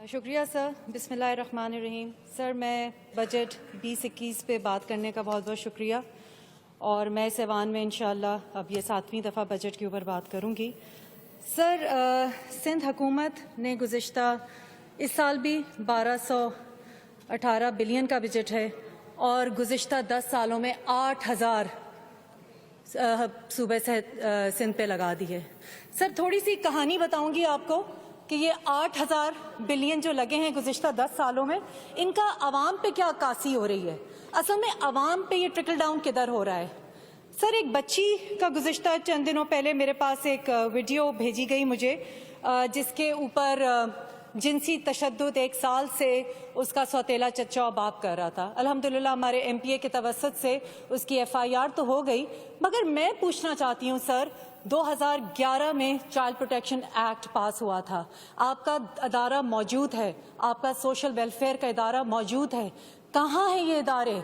शुक्रिया सर। बिस्मिल्लाहिर्रहमानिर्रहीम। सर, मैं बजट 2021 पे बात करने का बहुत बहुत शुक्रिया, और मैं इस ऐवान में इंशाअल्लाह अब ये 7वीं दफ़ा बजट के ऊपर बात करूँगी। सर, सिंध हुकूमत ने गुज़िश्ता इस साल भी 1218 बिलियन का बजट है, और गुज़िश्ता 10 सालों में 8000 सूबे से सिंध पे लगा दी है। सर, थोड़ी सी कहानी बताऊंगी आपको कि ये 8000 बिलियन जो लगे हैं गुज़िश्ता 10 सालों में, इनका आवाम पे क्या अक्कासी हो रही है। असल में आवाम पे ये ट्रिकल डाउन किधर हो रहा है। सर, एक बच्ची का गुज़िश्ता चंद दिनों पहले मेरे पास एक वीडियो भेजी गई मुझे, जिसके ऊपर जिनसी तशद्दुद 1 साल से उसका सौतेला चच्चा और बाप कर रहा था। अल्हम्दुलिल्लाह हमारे MPA के तवस्सुत से उसकी FIR तो हो गई, मगर मैं पूछना चाहती हूँ सर, 2011 में चाइल्ड प्रोटेक्शन एक्ट पास हुआ था, आपका अदारा मौजूद है, आपका सोशल वेलफेयर का इदारा मौजूद है, कहाँ है ये इदारे?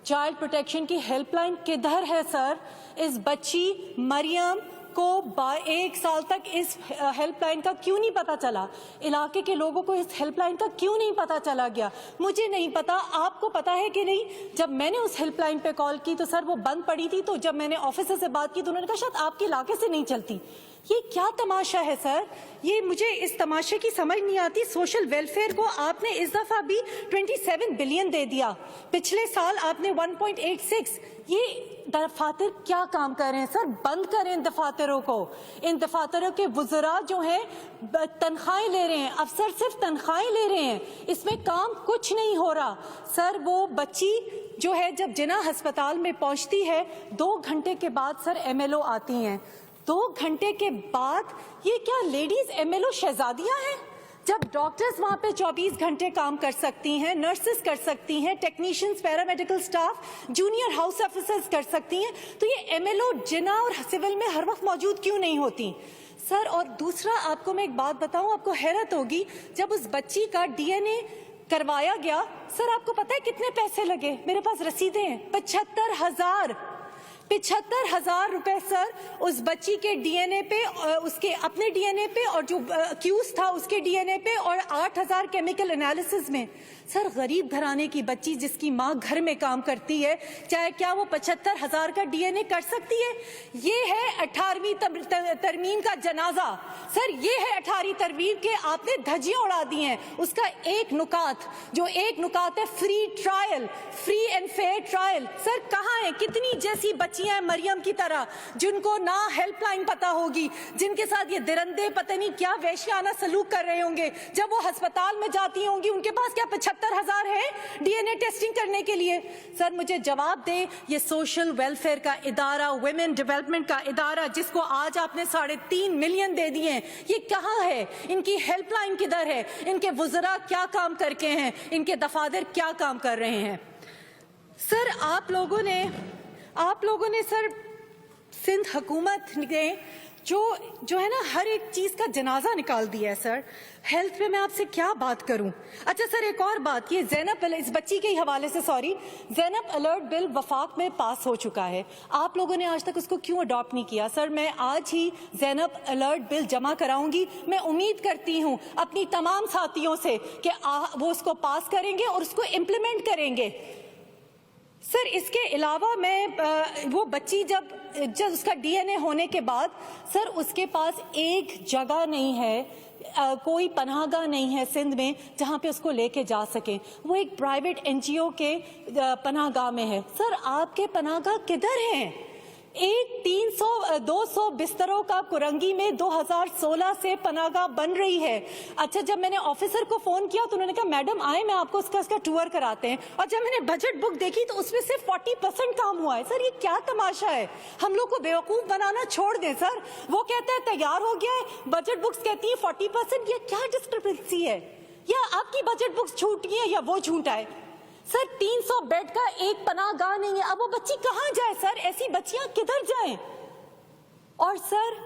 चाइल्ड प्रोटेक्शन की हेल्पलाइन किधर है सर? इस बच्ची मरियम को 1 साल तक इस हेल्पलाइन का क्यों नहीं पता चला? इलाके के लोगों को इस हेल्पलाइन का क्यों नहीं पता चला गया? मुझे नहीं पता, आपको पता है कि नहीं? जब मैंने उस हेल्पलाइन पे कॉल की तो सर वो बंद पड़ी थी, तो जब मैंने ऑफिसर से बात की तो उन्होंने कहा शायद आपके इलाके से नहीं चलती। ये क्या तमाशा है सर? ये मुझे इस तमाशे की समझ नहीं आती। सोशल वेलफेयर को आपने इस दफा भी 27 बिलियन दे दिया, पिछले साल आपने 1.86। ये दफातर क्या काम कर रहे हैं सर? बंद करें इन दफातरों को। इन दफातरों के वुज़रा जो हैं तनख्वाहें ले रहे हैं, अफसर सिर्फ तनख्वाहें ले रहे हैं, इसमें काम कुछ नहीं हो रहा। सर, वो बच्ची जो है जब जिना अस्पताल में पहुंचती है, 2 घंटे के बाद सर MLO आती हैं। 2 घंटे के बाद ये क्या लेडीज MLO शहजादियां हैं? जब डॉक्टर्स वहां पे 24 घंटे काम कर सकती हैं, नर्सेस कर सकती हैं, technicians, paramedical staff, junior house officers कर सकती हैं, तो ये MLO जिना और सिविल में हर वक्त मौजूद क्यों नहीं होती सर? और दूसरा, आपको मैं एक बात बताऊं, आपको हैरत होगी, जब उस बच्ची का DNA करवाया गया सर, आपको पता है कितने पैसे लगे? मेरे पास रसीदें हैं, 75,000 रुपए सर, उस बच्ची के DNA पे, उसके अपने DNA पे, और जो अक्यूज था उसके DNA पे, और 8000 केमिकल एनालिसिस में। सर, गरीब घराने की बच्ची जिसकी माँ घर में काम करती है, चाहे क्या वो 75,000 का DNA कर सकती है? ये है 18वीं तरमीम का जनाजा सर, ये है 18वीं तरमीम के आपने धज्जियां उड़ा दी हैं। उसका एक नुकात है free trial, free and fair trial. Sir, कहाँ है? कितनी जैसी बच्चियां हैं मरियम की तरह, जिनको ना हेल्पलाइन पता होगी, जिनके साथ ये दरिंदे पता नहीं क्या वैश्याना सलूक कर रहे होंगे, जब वो अस्पताल में जाती होंगी उनके पास क्या 75,000 है DNA टेस्टिंग करने के लिए? सर, मुझे जवाब दे, ये सोशल वेलफेयर का इदारा, वुमेन डेवलपमेंट का इदारा, जिसको आज आपने 3.5 मिलियन दे दिए, ये कहाँ है? इनकी हेल्पलाइन किधर है? इनके वुज़रा क्या काम करके हैं? इनके दफातर क्या काम कर रहे हैं? सर, आप लोगों ने सर, सिंध हुकूमत ने जो है ना, हर एक चीज का जनाजा निकाल दिया है सर। हेल्थ पे मैं आपसे क्या बात करूं? अच्छा सर, एक और बात, ये इस बच्ची के हवाले से ज़ैनब अलर्ट बिल वफाक में पास हो चुका है, आप लोगों ने आज तक उसको क्यों अडॉप्ट नहीं किया? सर, मैं आज ही ज़ैनब अलर्ट बिल जमा कराऊंगी। मैं उम्मीद करती हूं अपनी तमाम साथियों से कि वो उसको पास करेंगे और उसको इम्प्लीमेंट करेंगे। सर, इसके अलावा मैं वो बच्ची जब उसका DNA होने के बाद सर, उसके पास एक जगह नहीं है, कोई पनाहगाह नहीं है सिंध में जहां पे उसको लेके जा सके। वो एक प्राइवेट NGO के पनाहगाह में है। सर, आपके पनाहगाह किधर हैं? 200 बिस्तरों का कुरंगी में 2016 से पनाहगाह बन रही है। अच्छा, जब मैंने ऑफिसर को फोन किया तो उन्होंने कहा मैडम आए, मैं आपको उसका टूर कराते हैं, और जब मैंने बजट बुक देखी तो उसमें सिर्फ 40% काम हुआ है। सर, ये क्या तमाशा है? हम लोग को बेवकूफ बनाना छोड़ दें सर। वो कहते हैं तैयार हो गया है, बजट बुक्स कहती है 40%। ये क्या डिस्क्रिपेंसी है? या आपकी बजट बुक्स झूठी है या वो झूठा है? सर, 300 बेड का एक पनाहगाह नहीं है। अब वो बच्ची कहाँ जाए सर? ऐसी बच्चियां किधर जाएं? और सर,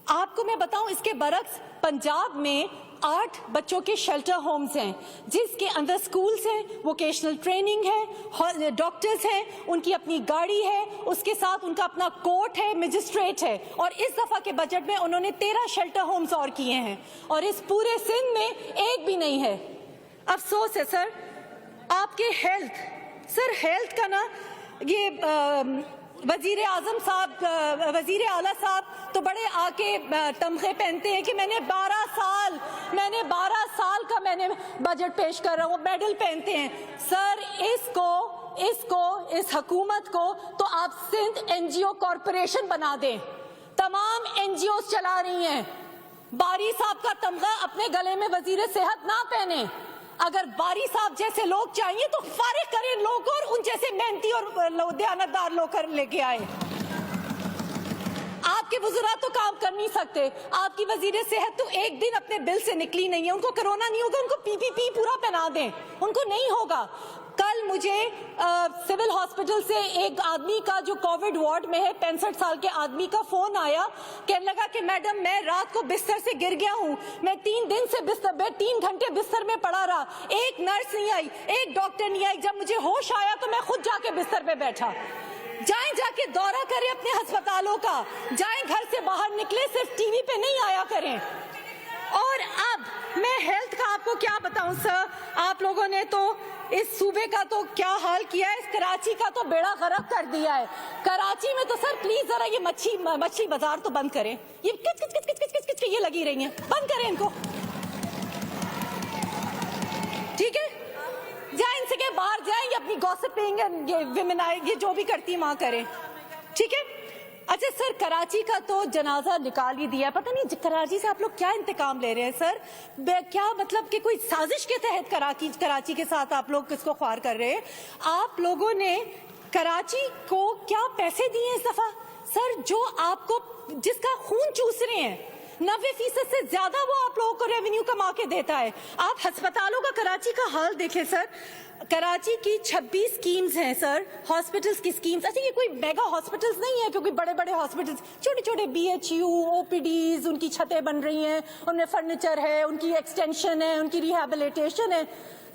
आपको मैं बताऊं, इसके बरक्स पंजाब में 8 बच्चों के शेल्टर होम्स हैं, जिसके अंदर स्कूल्स हैं, वोकेशनल ट्रेनिंग है, डॉक्टर्स हैं, उनकी अपनी गाड़ी है, उसके साथ उनका अपना कोर्ट है, मजिस्ट्रेट है। और इस दफा के बजट में उन्होंने 13 शेल्टर होम्स और किए हैं, और इस पूरे सिंध में एक भी नहीं है। अफसोस है सर, आपके हेल्थ का ना, ये वजीर आजम साहब, वजीर आला साहब तो बड़े आके तमखे पहनते हैं कि मैंने 12 साल का मैंने बजट पेश कर रहा हूँ, मेडल पहनते हैं। सर इस हुकूमत को तो आप सिंध एनजीओ कॉरपोरेशन बना दें। तमाम एनजीओ चला रही हैं। बारी साहब का तमगा अपने गले में वजीर सेहत ना पहने। अगर बारी साहब जैसे लोग चाहिए तो फारिग करें लोग और उन जैसे मेहनती और दयानतदार लोग कर लेके आए। आपके वज़रा तो काम कर नहीं सकते। आपकी वजीर सेहत तो एक दिन अपने बिल से निकली नहीं है। उनको कोरोना नहीं होगा, उनको पीपीपी पूरा पहना दें, उनको नहीं होगा। कल मुझे सिविल हॉस्पिटल से एक आदमी का जो कोविड वार्ड में है, 65 साल के आदमी का फोन आया, कहने लगा कि मैडम मैं रात को बिस्तर से गिर गया हूँ, मैं 3 घंटे बिस्तर में पड़ा रहा, एक नर्स नहीं आई, एक डॉक्टर नहीं आई, जब मुझे होश आया तो मैं खुद जाके बिस्तर पे बैठा। जाएं, जाके दौरा करें अपने अस्पतालों का, जाएं घर से बाहर निकले, सिर्फ टीवी पे नहीं आया करें। और अब मैं हेल्थ का आपको क्या बताऊं सर, आप लोगों ने तो इस सूबे का तो क्या हाल किया है, इस कराची का तो बेड़ा गर्क कर दिया है। कराची में तो सर प्लीज जरा ये मच्छी बाजार तो बंद करें, ये किच ये लगी रही हैं, बंद करें इनको, ठीक है? जाए इनसे के बाहर जाए, ये अपनी गॉसिपिंग, ये विमेन, ये जो भी करती है वहां करें, ठीक है? अच्छा सर, कराची का तो जनाजा निकाल ही दिया, पता नहीं कराची से आप लोग क्या इंतकाम ले रहे हैं सर? क्या मतलब कि कोई साजिश के तहत कराची के साथ आप लोग किसको ख्वार कर रहे हैं? आप लोगों ने कराची को क्या पैसे दिए इस दफा सर? जो आपको, जिसका खून चूस रहे हैं, 90% से ज्यादा वो आप लोगों को रेवेन्यू कमा के देता है। आप अस्पतालों का कराची का हाल देखें सर, कराची की 26 स्कीम्स हैं सर, हॉस्पिटल्स की स्कीम्स। अच्छा ये कोई मेगा हॉस्पिटल्स नहीं है, क्योंकि बड़े बड़े हॉस्पिटल्स, छोटे छोटे BHU, OPDs, उनकी छतें बन रही हैं, उनमें फर्नीचर है, उनकी एक्सटेंशन है, उनकी रिहेबिलिटेशन है।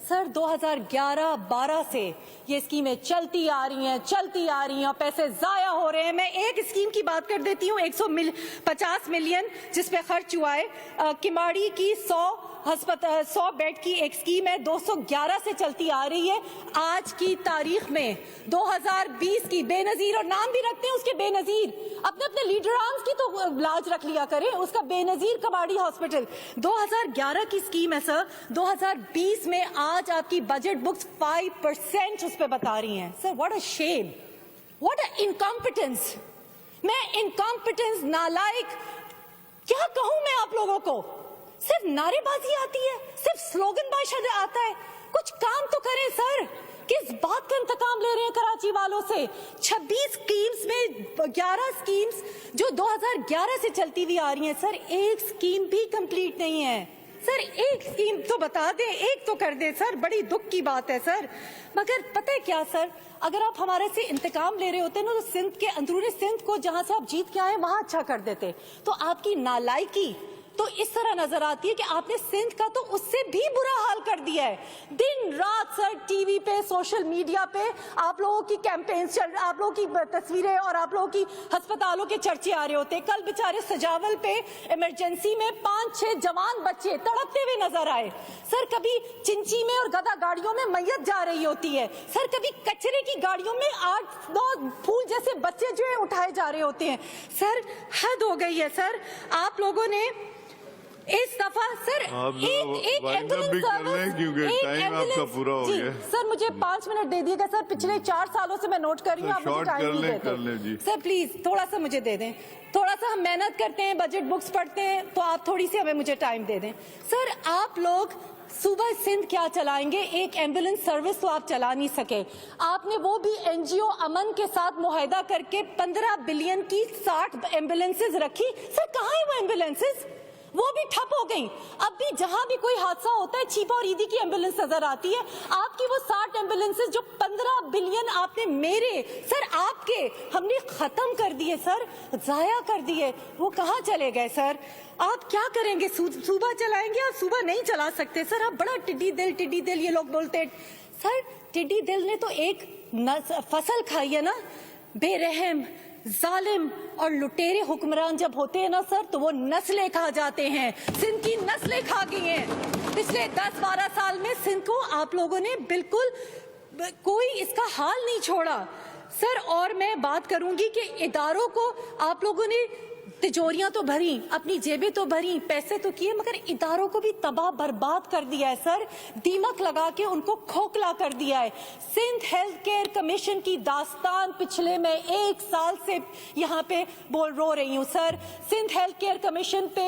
सर 2011-12 से ये स्कीमें चलती आ रही हैं और पैसे जाया हो रहे हैं। मैं एक स्कीम की बात कर देती हूँ, 150 मिलियन जिस पे खर्च हुआ है। किमाड़ी की 100 बेड की एक स्कीम है, 211 से चलती आ रही है। आज की तारीख में 2020 की बेनजीर, और नाम भी रखते हैं उसके बेनजीर, अपने अपने लीडर आर्म्स की तो लाज रख लिया करें, उसका बेनजीर कबाड़ी हॉस्पिटल 2011 की स्कीम है सर। 2020 में आज आपकी बजट बुक्स 5% उस पर बता रही हैं sir. What a shame, what a incompetence. मैं इनकॉम्पिटेंस, नालायक क्या कहूं मैं आप लोगों को? सिर्फ नारेबाजी आती है, सिर्फ स्लोगनबाजी आता है, कुछ काम तो करें सर। किस बात का इंतकाम ले रहे हैं कराची वालों से? 26 स्कीम्स में 11 स्कीम्स जो 2011 से चलती हुई आ रही हैं सर, एक स्कीम भी कंप्लीट नहीं है सर। एक स्कीम तो बता दें, एक तो कर दे सर, बड़ी दुख की बात है सर। मगर पता है क्या सर, अगर आप हमारे से इंतकाम ले रहे होते ना, तो सिंध के अंदरूनी सिंध को जहां से आप जीत के आए वहां अच्छा कर देते। तो आपकी नालायकी तो इस तरह नजर आती है कि आपने सिंध का तो उससे भी बुरा हाल कर दिया है। दिन रात सर टीवी पे, सोशल मीडिया पे आप लोगों की कैंपेन्स चल, आप लोगों की तस्वीरें और आप लोगों की अस्पतालों के चर्चे आ रहे होते हैं। कल बेचारे सजावल पे इमरजेंसी में 5-6 जवान बच्चे तड़पते हुए नजर आए सर। कभी चिंची में और गदा गाड़ियों में मैयत जा रही होती है सर, कभी कचरे की गाड़ियों में 8-9 फूल जैसे बच्चे जो है उठाए जा रहे होते हैं सर। हद हो गई है सर। आप लोगों ने इस दफा सर एक एम्बुलेंस सर्विस, क्योंकि टाइम आपका पूरा हो गया सर। मुझे 5 मिनट दे दिएगा सर, पिछले 4 सालों से मैं नोट कर रही हूँ, आप मुझे टाइम नहीं देते सर। प्लीज थोड़ा सा मुझे दे दें, थोड़ा सा हम मेहनत करते हैं, बजट बुक्स पढ़ते हैं, तो आप थोड़ी सी हमें मुझे टाइम दे दें सर। आप लोग सुबह सिंध क्या चलाएंगे? एक एम्बुलेंस सर्विस तो आप चला नहीं सके। आपने वो भी NGO अमन के साथ मुआहदा करके 15 बिलियन की 60 एम्बुलेंसेज रखी सर। कहाँ है वो एम्बुलेंसेज? वो भी ठप हो गई। अब भी जहां भी कोई हादसा होता है चीपा और ईदी की एम्बुलेंस नजर आती है। आपकी वो 60 एम्बुलेंसेज जो 15 बिलियन आपने मेरे सर, आपके हमने खत्म कर दिए सर, जाया कर दिए, वो कहां चले गए सर? آپ کیا کریں گے؟ صوبہ چلائیں گے؟ آپ صوبہ نہیں چلا سکتے سر. آپ بڑا ٹڈی دل یہ لوگ بولتے ہیں. سر ٹڈی دل نے تو ایک فصل کھائی ہے نا. بے رحم، ظالم اور لٹیرے حکمران جب ہوتے ہیں نا سر تو وہ نسلیں کھا جاتے ہیں. سندھ کی نسلیں کھا گئی ہیں پچھلے 10-12 سال میں. سندھ کو آپ لوگوں نے بالکل کوئی اس کا حال نہیں چھوڑا سر. اور میں بات کروں گی کہ اداروں کو آپ لوگوں نے تجوریاں تو بھری، اپنی جیبیں تو بھری، پیسے تو کیے، مگر اداروں کو بھی تباہ برباد کر دیا ہے سر. دیمک لگا کے ان کو کھوکھلا کر دیا ہے. سندھ ہیلتھ کیئر کمیشن کی داستان پچھلے میں 1 سال سے یہاں پہ رو رہی ہوں سر. سندھ ہیلتھ کیئر کمیشن پہ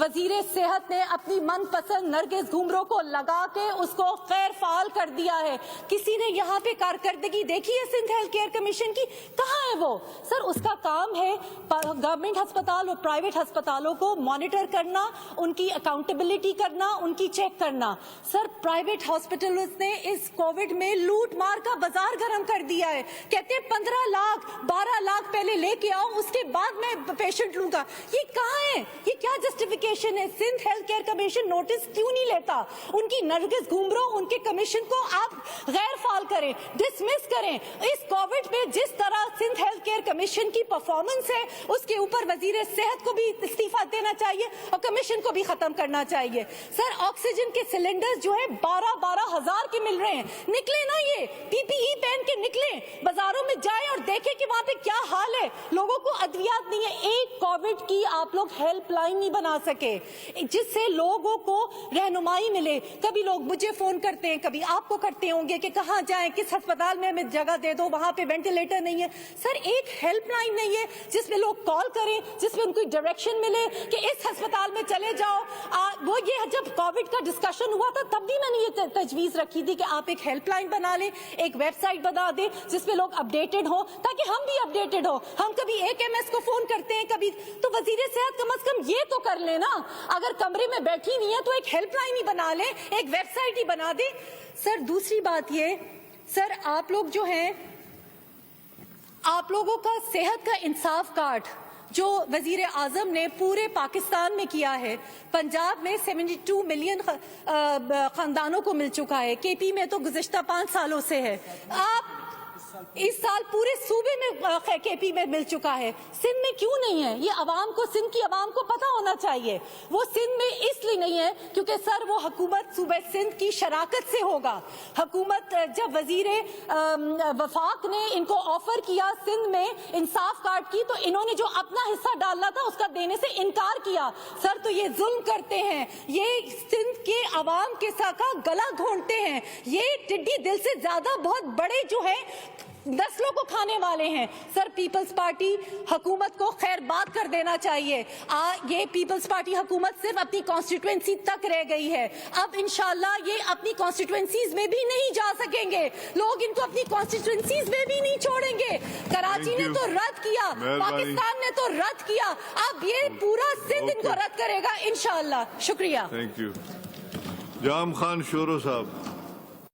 وزیر صحت نے اپنی من پسند نرگس گھومرو کو لگا کے اس کو غیر فعال کر دیا ہے. کسی نے یہاں پہ کارکردگی دیکھی ہے سندھ ہیلتھ کیئر کمیشن کی؟ کہاں ہے وہ سر؟ اس کا کام ہے گورنمنٹ ہسپتال اور پرائیویٹ ہسپتالوں کو مانیٹر کرنا، ان کی اکاؤنٹیبلٹی کرنا، ان کی چیک کرنا. سر پرائیویٹ ہاسپٹلز نے اس کووڈ میں لوٹ مار کا بازار گرم کر دیا ہے. کہتے ہیں 15 لاکھ 12 لاکھ پہلے لے کے آؤ، اس کے بعد میں پیشنٹ لوں گا. یہ کہاں ہے؟ یہ کیا جسٹیفیکیشن ہے؟ Sindh health care commission notice کیوں نہیں لیتا؟ ان کی نرگس گھومرو، ان کے کمیشن کو آپ غیر فعال کریں، ڈسمس کریں. اس کووڈ میں جس طرح سندھ ہیلتھ کیئر کمیشن کی پرفارمنس ہے اس کے اوپر وزیر صحت کو بھی استعفیٰ دینا چاہیے اور کمیشن کو بھی ختم کرنا چاہیے. سر آکسیجن کے سلنڈر جو ہے 12 ہزار کے مل رہے ہیں. نکلے نا، یہ پی پی ای پہن کے نکلیں، بازاروں میں جائیں اور دیکھیں کہ وہاں پہ کیا حال ہے. لوگوں کو ادویات نہیں ہے. ایک کووڈ کی آپ لوگ ہیلپ لائن نہیں بنا سکے جس سے لوگوں کو رہنمائی ملے. کبھی لوگ مجھے فون کرتے ہیں، کبھی آپ کو کرتے ہوں گے کہ کہاں جائیں، کس ہسپتال میں ہمیں جگہ دے دو، وہاں پہ وینٹیلیٹر نہیں ہے. سر ایک ہیلپ لائن نہیں ہے جس میں لوگ کال کریں، جس میں ان کو ڈائریکشن ملے کہ اس ہسپتال میں چلے جاؤ. وہ یہ جب کووڈ کا ڈسکشن ہوا تھا تب بھی میں نے یہ تجویز رکھی تھی کہ آپ ایک ہیلپ لائن بنا لیں، ایک ویب سائٹ بنا دیں جس پہ لوگ اپڈیٹڈ ہوں تاکہ ہم بھی اپڈیٹڈ ہوں. ہم کبھی AMS کو فون کرتے ہیں، کبھی تو وزیر صحت کم از کم یہ تو کر لیں نا. اگر کمرے میں بیٹھی نہیں ہے تو ایک ہیلپ لائن ہی بنا لیں، ایک ویب سائٹ ہی بنا دیں. سر دوسری بات یہ سر، آپ لوگ جو ہیں، آپ لوگوں کا صحت کا انصاف کارڈ جو وزیر اعظم نے پورے پاکستان میں کیا ہے، پنجاب میں 72 ملین خاندانوں کو مل چکا ہے. KP میں تو گزشتہ 5 سالوں سے ہے. آپ اس سال پورے صوبے میں KP میں مل چکا ہے. سندھ میں کیوں نہیں ہے؟ یہ عوام کو، سندھ کی عوام کو پتہ ہونا چاہیے. وہ سندھ میں اس لیے نہیں ہے کیونکہ سر وہ حکومت صوبہ سندھ کی شراکت سے ہوگا. حکومت جب وزیر وفاق نے ان کو آفر کیا سندھ میں انصاف کارڈ کی تو انہوں نے جو اپنا حصہ ڈالنا تھا اس کا دینے سے انکار کیا. سر تو یہ ظلم کرتے ہیں، یہ سندھ کے عوام کے ساتھ گلا گھونٹتے ہیں. یہ ٹڈی دل سے زیادہ بہت بڑے جو ہے نسلوں کو کھانے والے ہیں. سر پیپلز پارٹی حکومت کو خیر بات کر دینا چاہیے. یہ پیپلز پارٹی حکومت صرف اپنی کانسٹیٹوئنسی تک رہ گئی ہے. اب انشاءاللہ یہ اپنی کانسٹیٹوئنسیز میں بھی نہیں جا سکیں گے. لوگ ان کو اپنی کانسٹیٹوئنسیز میں بھی نہیں چھوڑیں گے. کراچی نے تو رد کیا، پاکستان نے تو رد کیا، اب یہ پورا سندھ ان کو رد کرے گا انشاءاللہ. شکریہ. Thank you. جام خان شورو صاحب.